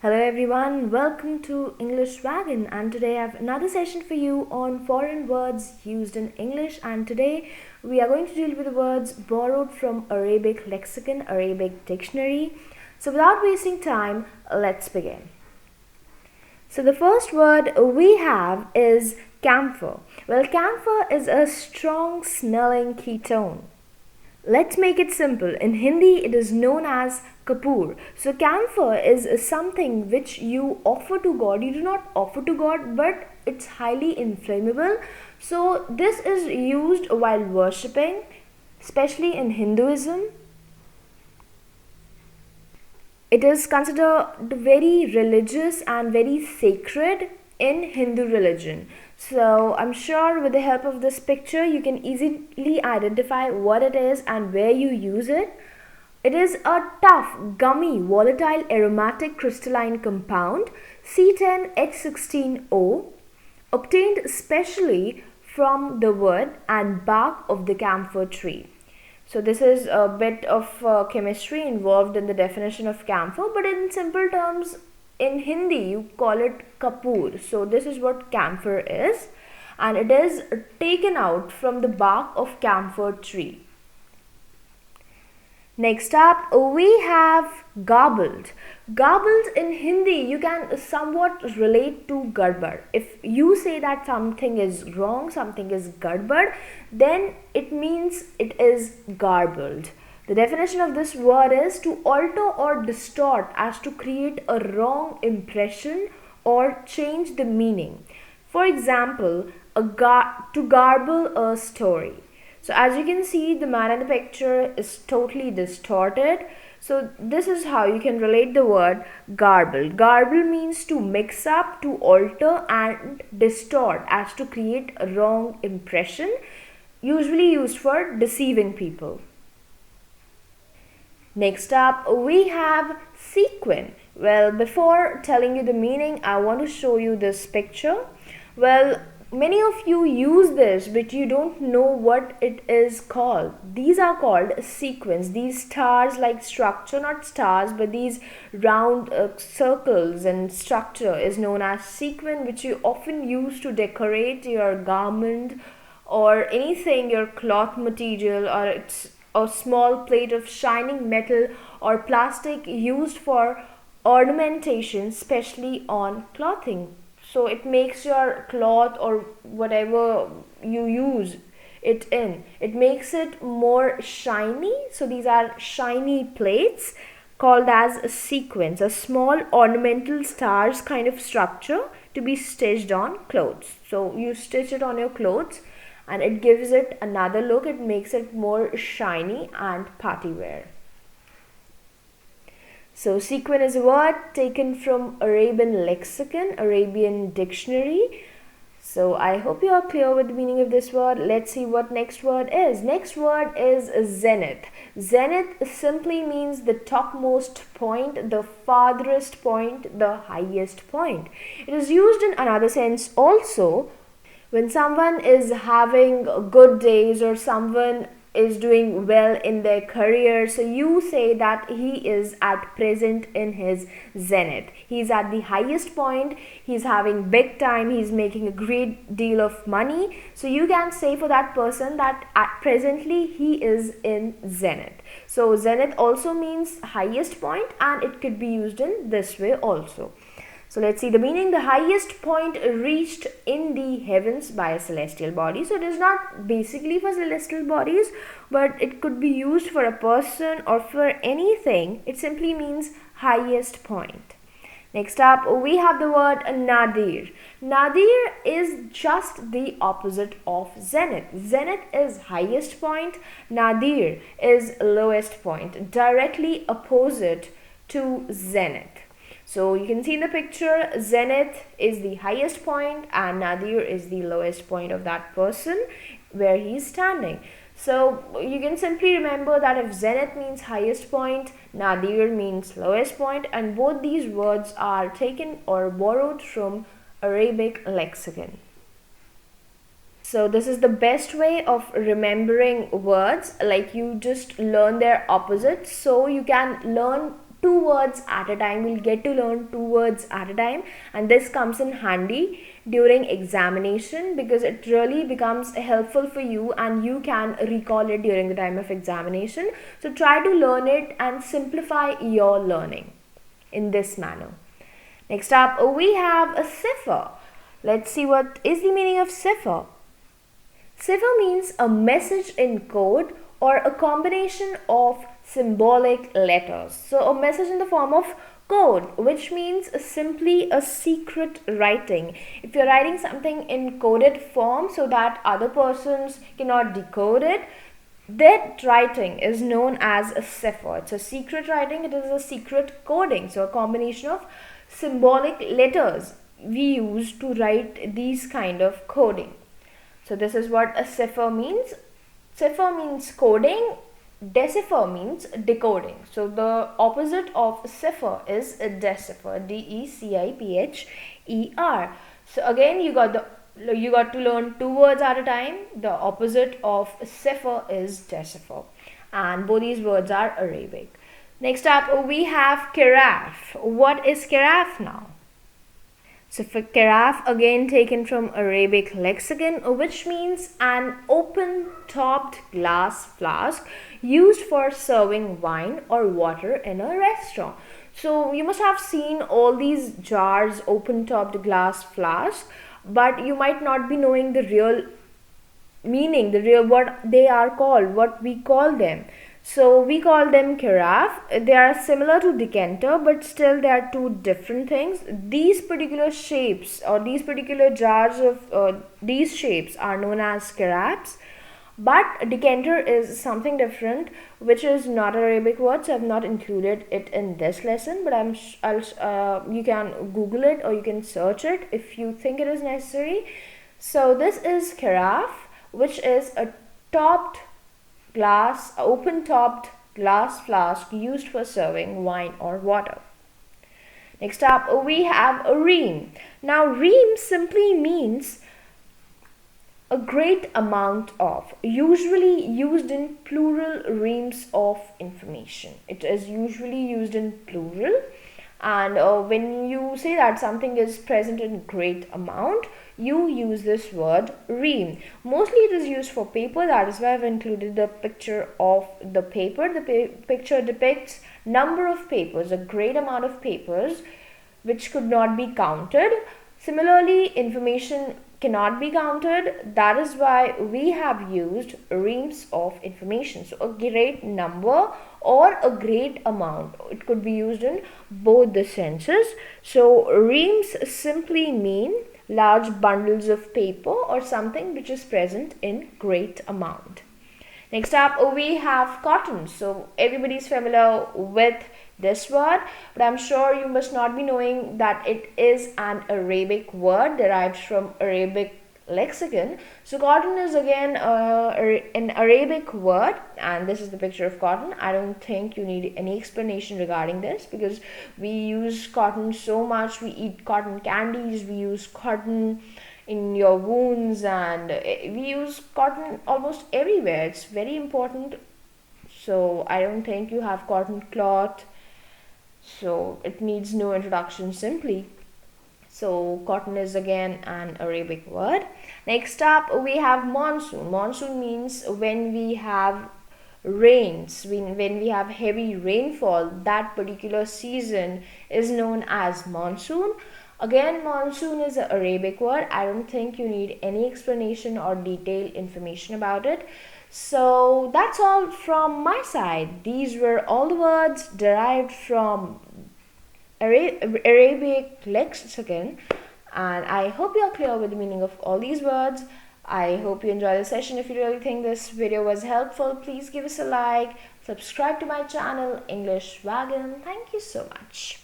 Hello everyone, welcome to English Wagon, and today I have another session for you on foreign words used in English. And today we are going to deal with the words borrowed from Arabic lexicon, Arabic dictionary. So without wasting time, let's begin. So the first word we have is camphor. Well, camphor is a strong smelling ketone. Let's make it simple. In Hindi, it is known as kapoor. So, camphor is something which you offer to God. You do not offer to God, but it's highly inflammable. So, this is used while worshipping, especially in Hinduism. It is considered very religious and very sacred in Hindu religion. So I'm sure with the help of this picture you can easily identify what it is and where you use it. It is a tough, gummy, volatile aromatic crystalline compound C10H16O obtained specially from the wood and bark of the camphor tree. So this is a bit of chemistry involved in the definition of camphor, but in simple terms, in Hindi you call it kapoor. So this is what camphor is, and it is taken out from the bark of camphor tree. Next up, we have garbled. Garbled in Hindi, you can somewhat relate to gadbad. If you say that something is wrong, something is gadbad, then it means it is garbled. The definition of this word is to alter or distort as to create a wrong impression or change the meaning. For example, to garble a story. So as you can see, the man in the picture is totally distorted. So this is how you can relate the word garble. Garble means to mix up, to alter and distort as to create a wrong impression, usually used for deceiving people. Next up, we have sequin. Well, before telling you the meaning, I want to show you this picture. Well, many of you use this, but you don't know what it is called. These are called sequins. These stars like structure, not stars, but these round circles and structure is known as sequin, which you often use to decorate your garment or anything, your cloth material, or it's a small plate of shining metal or plastic used for ornamentation, especially on clothing. So it makes your cloth or whatever you use it in, it makes it more shiny. So these are shiny plates called as sequins, a small ornamental stars kind of structure to be stitched on clothes. So you stitch it on your clothes and it gives it another look. It makes it more shiny and party wear. So sequin is a word taken from Arabian lexicon, Arabian dictionary. So I hope you are clear with the meaning of this word. Let's see what next word is. Next word is zenith. Zenith simply means the topmost point, the farthest point, the highest point. It is used in another sense also when someone is having good days or someone is doing well in their career. So you say that he is at present in his zenith. He's at the highest point. He's having big time. He's making a great deal of money. So you can say for that person that at presently he is in zenith. So zenith also means highest point, and it could be used in this way also. So let's see the meaning. The highest point reached in the heavens by a celestial body. So it is not basically for celestial bodies, but it could be used for a person or for anything. It simply means highest point. Next up, we have the word nadir. Nadir is just the opposite of zenith. Zenith is highest point. Nadir is lowest point, directly opposite to zenith. So you can see in the picture, zenith is the highest point and nadir is the lowest point of that person where he is standing. So you can simply remember that if zenith means highest point, nadir means lowest point, and both these words are taken or borrowed from Arabic lexicon. So this is the best way of remembering words, like you just learn their opposites so you can learn 2 words at a time. We'll get to learn 2 words at a time, and this comes in handy during examination because it really becomes helpful for you and you can recall it during the time of examination. So try to learn it and simplify your learning in this manner. Next up, we have a cipher. Let's see what is the meaning of cipher. Cipher means a message in code or a combination of symbolic letters. So a message in the form of code, which means simply a secret writing. If you're writing something in coded form so that other persons cannot decode it, that writing is known as a cipher. It's a secret writing, it is a secret coding. So a combination of symbolic letters we use to write these kind of coding. So this is what a cipher means. Cipher means coding, decipher means decoding. So the opposite of cipher is a decipher, D-E-C-I-P-H-E-R. So again you got to learn 2 words at a time. The opposite of cipher is decipher, and both these words are Arabic. Next up, we have giraffe. What is giraffe now? So for giraffe, again taken from Arabic lexicon, which means an open-topped glass flask used for serving wine or water in a restaurant. So you must have seen all these jars, open-topped glass flask, but you might not be knowing the real meaning, what they are called, what we call them. So we call them carafe. They are similar to decanter, but still they are two different things. These particular shapes or these particular jars of these shapes are known as carafes. But decanter is something different, which is not an Arabic word, so I have not included it in this lesson. But you can Google it or you can search it if you think it is necessary. So this is carafe, which is a open-topped glass flask used for serving wine or water. Next up, we have a ream. Now, ream simply means a great amount of, usually used in plural, reams of information. It is usually used in plural, and when you say that something is present in great amount, you use this word ream. Mostly it is used for paper. That is why I've included the picture of the paper. The picture depicts number of papers, a great amount of papers which could not be counted. Similarly, information cannot be counted. That is why we have used reams of information. So a great number or a great amount. It could be used in both the senses. So reams simply mean large bundles of paper or something which is present in great amount. Next up, we have cotton. So everybody is familiar with this word, but I'm sure you must not be knowing that it is an Arabic word derived from Arabic lexicon. So cotton is again an Arabic word, and this is the picture of cotton. I don't think you need any explanation regarding this because we use cotton so much. We eat cotton candies, we use cotton in your wounds, and we use cotton almost everywhere. It's very important. So I don't think you have cotton cloth, so it needs no introduction simply. So cotton is again an Arabic word. Next up, we have monsoon. Monsoon means when we have rains, when we have heavy rainfall, that particular season is known as monsoon. Again, monsoon is an Arabic word. I don't think you need any explanation or detailed information about it. So that's all from my side. These were all the words derived from Arabic lexicon, and I hope you are clear with the meaning of all these words. I hope you enjoy the session. If you really think this video was helpful, please give us a like, subscribe to my channel English Wagon. Thank you so much.